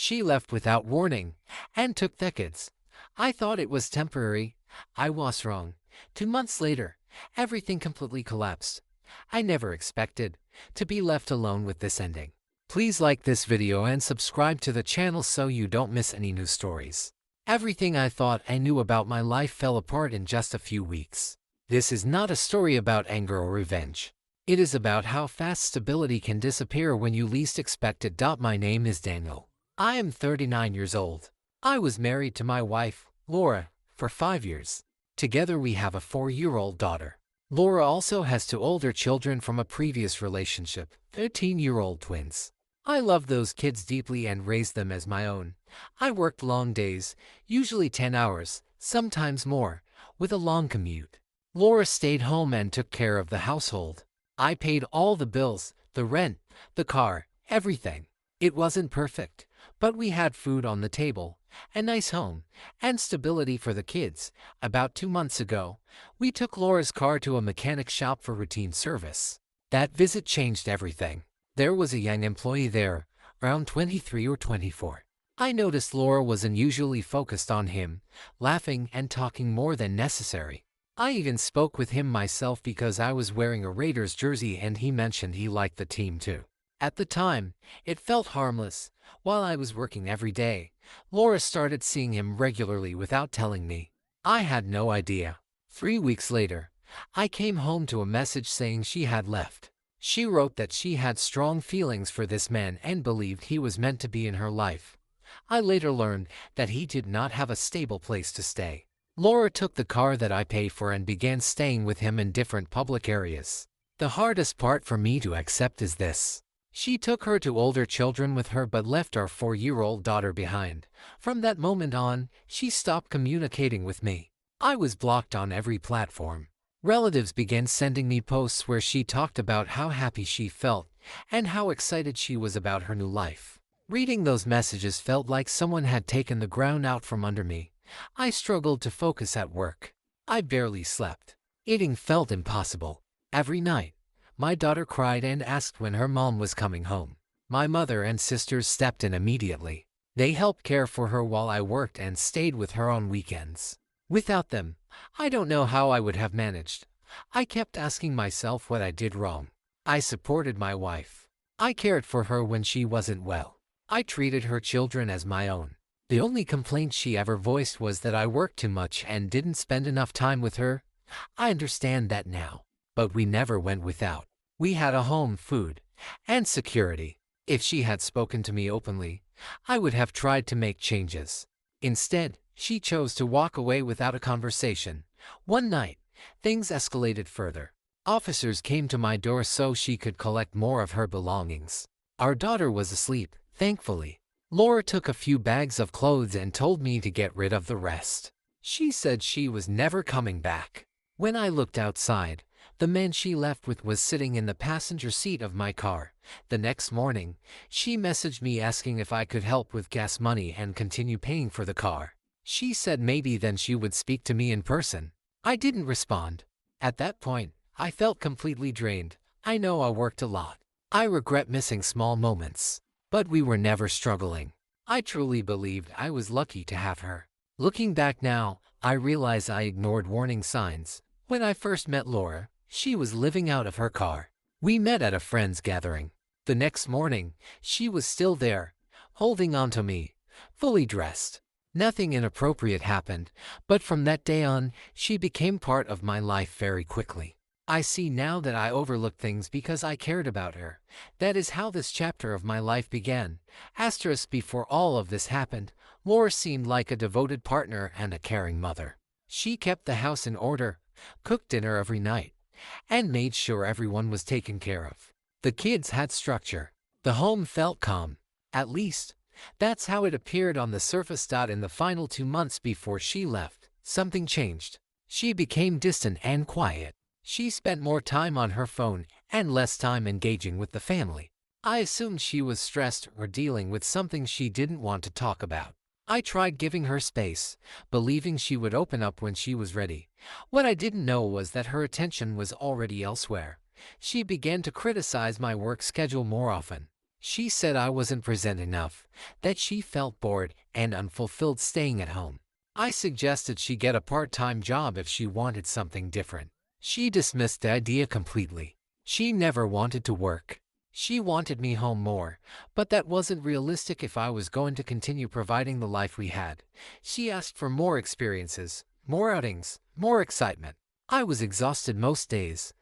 She left without warning and took the kids. I thought it was temporary. I was wrong. 2 months later, everything completely collapsed. I never expected to be left alone with this ending. Please like this video and subscribe to the channel so you don't miss any new stories. Everything I thought I knew about my life fell apart in just a few weeks. This is not a story about anger or revenge. It is about how fast stability can disappear when you least expect it. My name is Daniel. I am 39 years old. I was married to my wife, Laura, for 5 years. Together we have a 4-year-old daughter. Laura also has 2 older children from a previous relationship, 13-year-old twins. I love those kids deeply and raised them as my own. I worked long days, usually 10 hours, sometimes more, with a long commute. Laura stayed home and took care of the household. I paid all the bills, the rent, the car, everything. It wasn't perfect, but we had food on the table, a nice home, and stability for the kids. About 2 months ago, we took Laura's car to a mechanic shop for routine service. That visit changed everything. There was a young employee there, around 23 or 24. I noticed Laura was unusually focused on him, laughing and talking more than necessary. I even spoke with him myself because I was wearing a Raiders jersey and he mentioned he liked the team too. At the time, it felt harmless. While I was working every day, Laura started seeing him regularly without telling me. I had no idea. 3 weeks later, I came home to a message saying she had left. She wrote that she had strong feelings for this man and believed he was meant to be in her life. I later learned that he did not have a stable place to stay. Laura took the car that I paid for and began staying with him in different public areas. The hardest part for me to accept is this. She took her 2 older children with her but left our 4-year-old daughter behind. From that moment on, she stopped communicating with me. I was blocked on every platform. Relatives began sending me posts where she talked about how happy she felt and how excited she was about her new life. Reading those messages felt like someone had taken the ground out from under me. I struggled to focus at work. I barely slept. Eating felt impossible. Every night, my daughter cried and asked when her mom was coming home. My mother and sisters stepped in immediately. They helped care for her while I worked and stayed with her on weekends. Without them, I don't know how I would have managed. I kept asking myself what I did wrong. I supported my wife. I cared for her when she wasn't well. I treated her children as my own. The only complaint she ever voiced was that I worked too much and didn't spend enough time with her. I understand that now. But we never went without. We had a home, food, and security. If she had spoken to me openly, I would have tried to make changes. Instead, she chose to walk away without a conversation. One night, things escalated further. Officers came to my door so she could collect more of her belongings. Our daughter was asleep, thankfully. Laura took a few bags of clothes and told me to get rid of the rest. She said she was never coming back. When I looked outside, the man she left with was sitting in the passenger seat of my car. The next morning, she messaged me asking if I could help with gas money and continue paying for the car. She said maybe then she would speak to me in person. I didn't respond. At that point, I felt completely drained. I know I worked a lot. I regret missing small moments. But we were never struggling. I truly believed I was lucky to have her. Looking back now, I realize I ignored warning signs. When I first met Laura, she was living out of her car. We met at a friend's gathering. The next morning, she was still there, holding on to me, fully dressed. Nothing inappropriate happened, but from that day on, she became part of my life very quickly. I see now that I overlooked things because I cared about her. That is how this chapter of my life began. Before all of this happened, Laura seemed like a devoted partner and a caring mother. She kept the house in order, cooked dinner every night, and made sure everyone was taken care of. The kids had structure. The home felt calm. At least, that's how it appeared on the surface. In the final 2 months before she left, something changed. She became distant and quiet. She spent more time on her phone and less time engaging with the family. I assumed she was stressed or dealing with something she didn't want to talk about. I tried giving her space, believing she would open up when she was ready. What I didn't know was that her attention was already elsewhere. She began to criticize my work schedule more often. She said I wasn't present enough, that she felt bored and unfulfilled staying at home. I suggested she get a part-time job if she wanted something different. She dismissed the idea completely. She never wanted to work. She wanted me home more, but that wasn't realistic if I was going to continue providing the life we had. She asked for more experiences, more outings, more excitement. I was exhausted most days,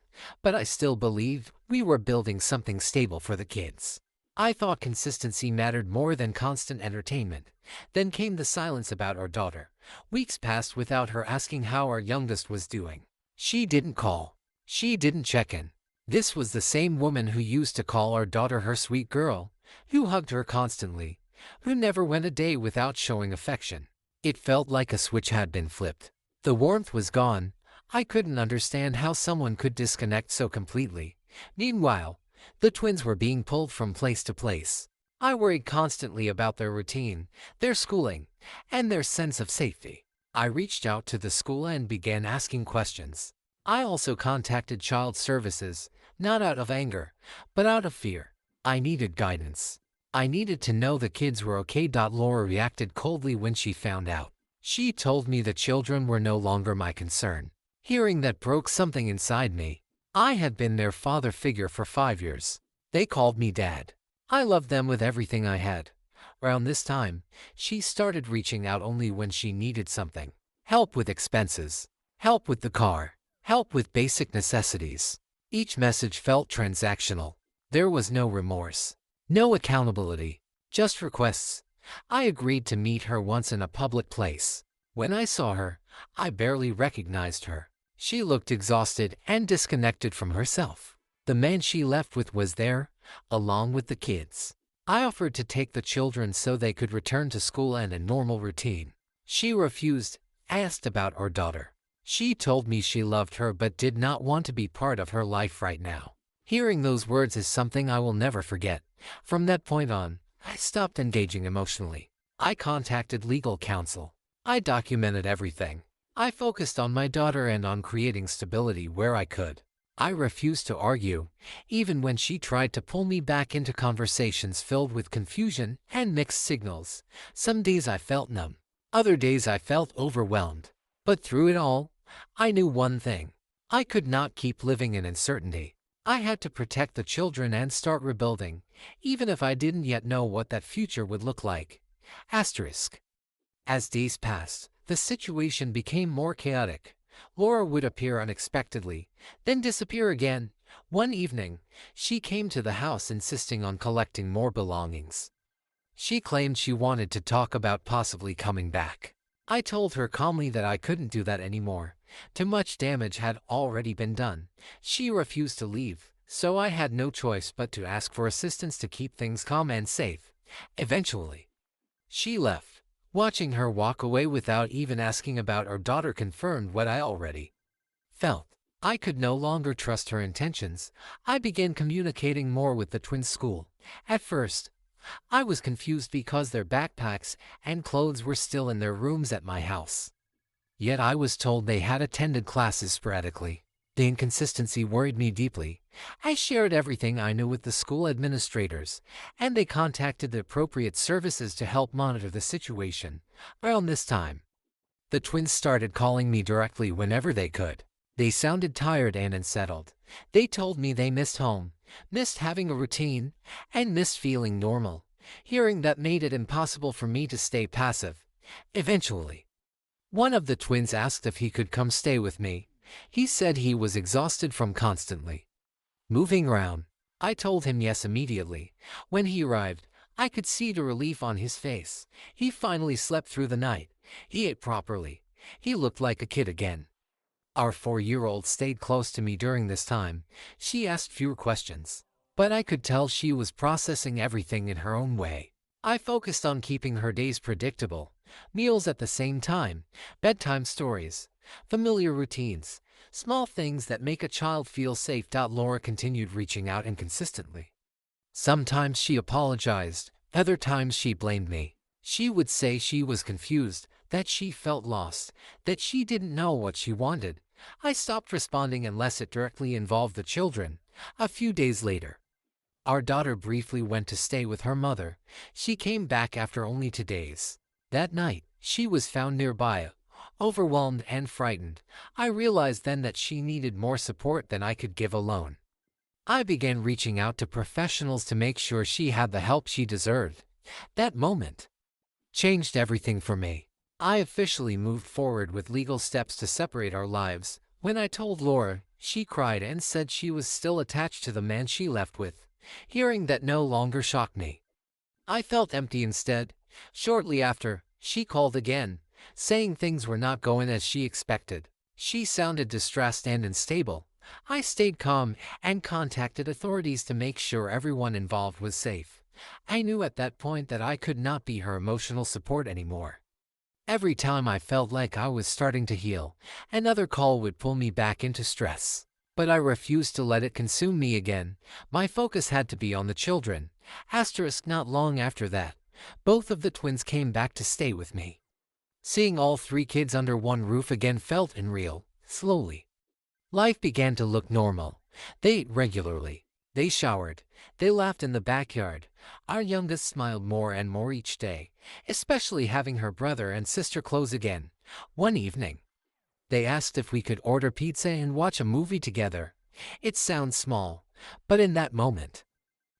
but I still believed we were building something stable for the kids. I thought consistency mattered more than constant entertainment. Then came the silence about our daughter. Weeks passed without her asking how our youngest was doing. She didn't call. She didn't check in. This was the same woman who used to call our daughter her sweet girl, who hugged her constantly, who never went a day without showing affection. It felt like a switch had been flipped. The warmth was gone. I couldn't understand how someone could disconnect so completely. Meanwhile, the twins were being pulled from place to place. I worried constantly about their routine, their schooling, and their sense of safety. I reached out to the school and began asking questions. I also contacted child services, not out of anger, but out of fear. I needed guidance. I needed to know the kids were okay. Laura reacted coldly when she found out. She told me the children were no longer my concern. Hearing that broke something inside me. I had been their father figure for 5 years. They called me dad. I loved them with everything I had. Around this time, she started reaching out only when she needed something. Help with expenses. Help with the car. Help with basic necessities. Each message felt transactional. There was no remorse. No accountability. Just requests. I agreed to meet her once in a public place. When I saw her, I barely recognized her. She looked exhausted and disconnected from herself. The man she left with was there, along with the kids. I offered to take the children so they could return to school and a normal routine. She refused, asked about our daughter. She told me she loved her but did not want to be part of her life right now. Hearing those words is something I will never forget. From that point on, I stopped engaging emotionally. I contacted legal counsel. I documented everything. I focused on my daughter and on creating stability where I could. I refused to argue, even when she tried to pull me back into conversations filled with confusion and mixed signals. Some days I felt numb. Other days I felt overwhelmed. But through it all, I knew one thing. I could not keep living in uncertainty. I had to protect the children and start rebuilding, even if I didn't yet know what that future would look like. Asterisk. As days passed, the situation became more chaotic. Laura would appear unexpectedly, then disappear again. One evening, she came to the house insisting on collecting more belongings. She claimed she wanted to talk about possibly coming back. I told her calmly that I couldn't do that anymore. Too much damage had already been done. She refused to leave, so I had no choice but to ask for assistance to keep things calm and safe. Eventually, she left. Watching her walk away without even asking about our daughter confirmed what I already felt. I could no longer trust her intentions. I began communicating more with the twins' school. At first, I was confused because their backpacks and clothes were still in their rooms at my house. Yet I was told they had attended classes sporadically. The inconsistency worried me deeply. I shared everything I knew with the school administrators, and they contacted the appropriate services to help monitor the situation. Around this time, the twins started calling me directly whenever they could. They sounded tired and unsettled. They told me they missed home, missed having a routine, and missed feeling normal. Hearing that made it impossible for me to stay passive. Eventually, one of the twins asked if he could come stay with me. He said he was exhausted from constantly moving around. I told him yes immediately. When he arrived, I could see the relief on his face. He finally slept through the night. He ate properly. He looked like a kid again. Our 4-year-old stayed close to me during this time. She asked fewer questions, but I could tell she was processing everything in her own way. I focused on keeping her days predictable, meals at the same time, bedtime stories, familiar routines, small things that make a child feel safe. Laura continued reaching out inconsistently. Sometimes she apologized, other times she blamed me. She would say she was confused, that she felt lost, that she didn't know what she wanted. I stopped responding unless it directly involved the children. A few days later, Our daughter briefly went to stay with her mother. She came back after only 2 days. That night, she was found nearby, overwhelmed and frightened. I realized then that she needed more support than I could give alone. I began reaching out to professionals to make sure she had the help she deserved. That moment changed everything for me. I officially moved forward with legal steps to separate our lives. When I told Laura, she cried and said she was still attached to the man she left with. Hearing that no longer shocked me. I felt empty instead. Shortly after, she called again, saying things were not going as she expected. She sounded distressed and unstable. I stayed calm and contacted authorities to make sure everyone involved was safe. I knew at that point that I could not be her emotional support anymore. Every time I felt like I was starting to heal, another call would pull me back into stress. But I refused to let it consume me again. My focus had to be on the children. Not long after that, both of the twins came back to stay with me. Seeing all 3 kids under one roof again felt unreal. Slowly, life began to look normal. They ate regularly. They showered. They laughed in the backyard. Our youngest smiled more and more each day, especially having her brother and sister close again. One evening, they asked if we could order pizza and watch a movie together. It sounds small, but in that moment,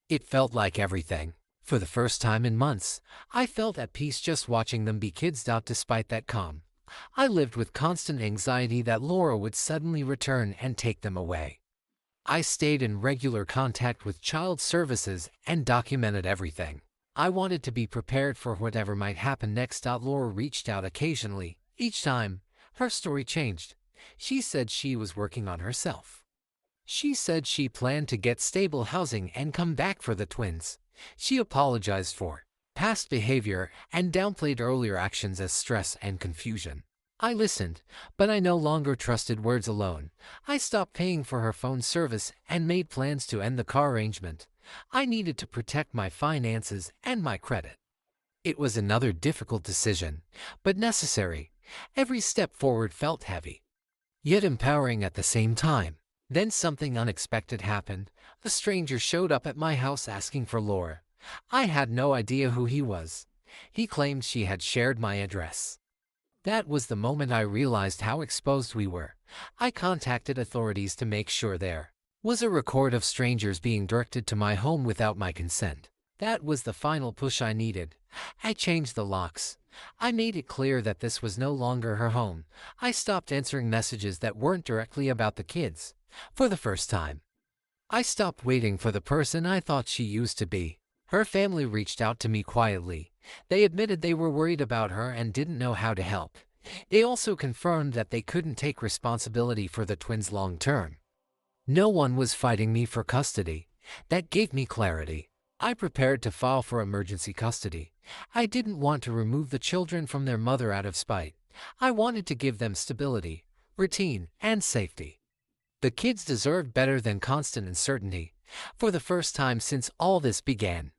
it felt like everything. For the first time in months, I felt at peace just watching them be kids out despite that calm. I lived with constant anxiety that Laura would suddenly return and take them away. I stayed in regular contact with child services and documented everything. I wanted to be prepared for whatever might happen next. Laura reached out occasionally. Each time, her story changed. She said she was working on herself. She said she planned to get stable housing and come back for the twins. She apologized for past behavior and downplayed earlier actions as stress and confusion. I listened, but I no longer trusted words alone. I stopped paying for her phone service and made plans to end the car arrangement. I needed to protect my finances and my credit. It was another difficult decision, but necessary. Every step forward felt heavy, yet empowering at the same time. Then something unexpected happened. A stranger showed up at my house asking for Laura. I had no idea who he was. He claimed she had shared my address. That was the moment I realized how exposed we were. I contacted authorities to make sure there was a record of strangers being directed to my home without my consent. That was the final push I needed. I changed the locks. I made it clear that this was no longer her home. I stopped answering messages that weren't directly about the kids. For the first time, I stopped waiting for the person I thought she used to be. Her family reached out to me quietly. They admitted they were worried about her and didn't know how to help. They also confirmed that they couldn't take responsibility for the twins long term. No one was fighting me for custody. That gave me clarity. I prepared to file for emergency custody. I didn't want to remove the children from their mother out of spite. I wanted to give them stability, routine, and safety. The kids deserved better than constant uncertainty. For the first time since all this began,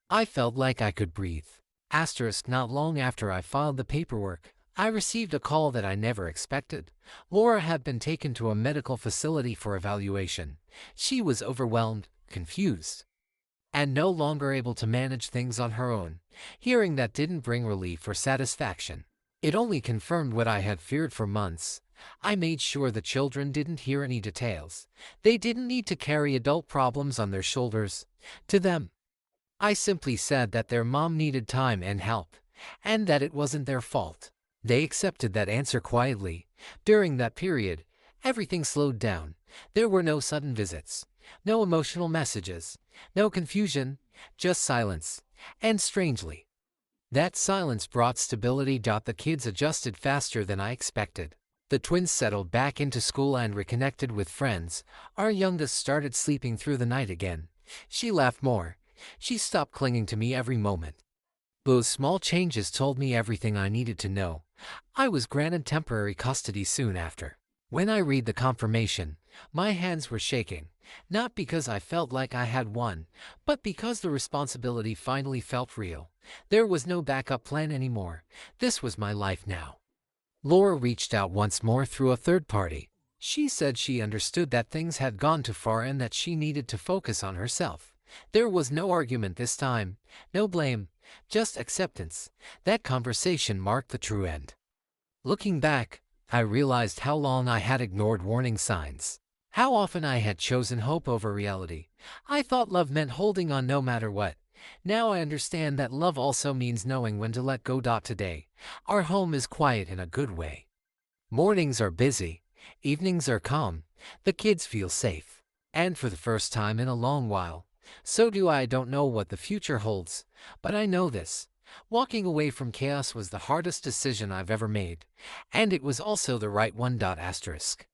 I felt like I could breathe. Not long after I filed the paperwork, I received a call that I never expected. Laura had been taken to a medical facility for evaluation. She was overwhelmed, confused, and no longer able to manage things on her own. Hearing that didn't bring relief or satisfaction. It only confirmed what I had feared for months. I made sure the children didn't hear any details. They didn't need to carry adult problems on their shoulders. To them, I simply said that their mom needed time and help, and that it wasn't their fault. They accepted that answer quietly. During that period, everything slowed down. There were no sudden visits, no emotional messages, no confusion, just silence. And strangely, that silence brought stability. The kids adjusted faster than I expected. The twins settled back into school and reconnected with friends. Our youngest started sleeping through the night again. She laughed more. She stopped clinging to me every moment. Those small changes told me everything I needed to know. I was granted temporary custody soon after. When I read the confirmation, my hands were shaking, not because I felt like I had won, but because the responsibility finally felt real. There was no backup plan anymore. This was my life now. Laura reached out once more through a third party. She said she understood that things had gone too far and that she needed to focus on herself. There was no argument this time, no blame, just acceptance. That conversation marked the true end. Looking back, I realized how long I had ignored warning signs. How often I had chosen hope over reality. I thought love meant holding on no matter what. Now I understand that love also means knowing when to let go. Today, our home is quiet in a good way. Mornings are busy, evenings are calm, the kids feel safe. And for the first time in a long while, so do I. Don't know what the future holds, but I know this. Walking away from chaos was the hardest decision I've ever made, and it was also the right one. Asterisk.